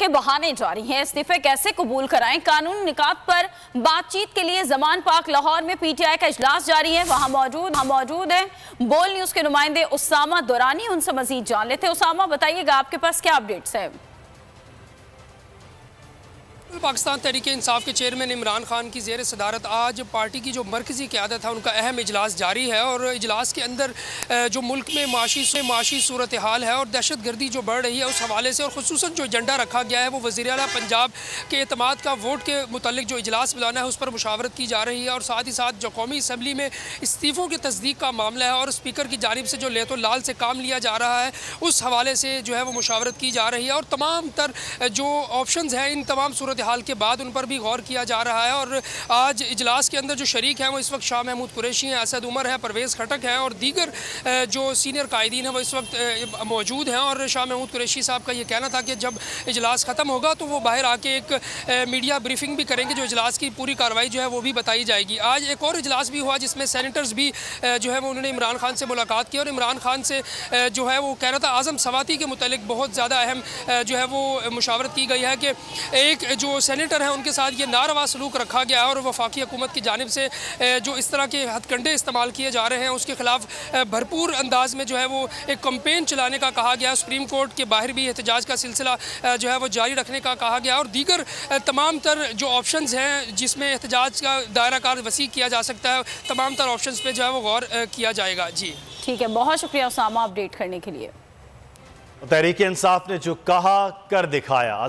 के बहाने जारी हैं। इस्तीफे कैसे कबूल कराएं? कानून निकात पर बातचीत के लिए जमान पाक लाहौर में पीटीआई का इजलास जारी है। वहां मौजूद है बोल न्यूज के नुमाइंदे उसामा दुरानी। उनसे मजीद जान लेते हैं। उसामा, बताइएगा आपके पास क्या अपडेट्स है? पाकिस्तान तहरीक-ए-इंसाफ के चेयरमैन इमरान खान की ज़ेर सदारत आज पार्टी की जो मरकज़ी क़यादत है उनका अहम इजलास जारी है और इजलास के अंदर जो मुल्क में माशी सूरत हाल है और दहशत गर्दी जो बढ़ रही है उस हवाले से और ख़ुसूसन जो एजेंडा रखा गया है वो वज़ीर आला पंजाब के एतमाद का वोट के मुतालिक जो इजलास बुलाना है उस पर मुशावरत की जा रही है और साथ ही साथ जो कौमी असम्बली में इस्तीफ़ों की तस्दीक का मामला है और स्पीकर की जानिब से जो लेतो लाल से काम लिया जा रहा है उस हवाले से जो है वो मुशावरत की जा रही है और तमाम तर जो ऑप्शंस हैं इन तमाम सूरत हाल के बाद उन पर भी गौर किया जा रहा है। और आज इजलास के अंदर जो शरीक हैं वो इस वक्त शाह महमूद कुरैशी हैं, असद उमर है, परवेज़ खटक है और दीगर जो सीनियर कायदीन हैं वो इस वक्त मौजूद हैं। और शाह महमूद कुरैशी साहब का ये कहना था कि जब इजलास ख़त्म होगा तो वो बाहर आके एक मीडिया ब्रीफिंग भी करेंगे, जो इजलास की पूरी कार्रवाई जो है वो भी बताई जाएगी। आज एक और इजलास भी हुआ जिसमें सेनेटर्स भी जो है वो उन्होंने इमरान खान से मुलाकात की और इमरान खान से जो है वो कह रहा था आज़म सवाती के मुतालिक बहुत ज़्यादा अहम जो है वो मुशावरत की गई है कि एक जो सेनेटर है उनके साथ ये नारवा सलूक रखा गया और वफाकी हुकूमत की जानिब से जो इस तरह के हथकंडे इस्तेमाल किए जा रहे हैं उसके खिलाफ भरपूर अंदाज में जो है वो एक कैंपेन चलाने का कहा गया। सुप्रीम कोर्ट के बाहर भी एहतजाज का सिलसिला जो है वो जारी रखने का कहा गया और दीगर तमाम तर जो ऑप्शंस हैं जिसमें एहतजाज का दायरा कार वसी किया जा सकता है, तमाम तर ऑप्शंस पे जो है वो गौर किया जाएगा। जी ठीक है, बहुत शुक्रिया उसामा अपडेट करने के लिए। तहरीक इंसाफ ने जो कहा कर दिखाया।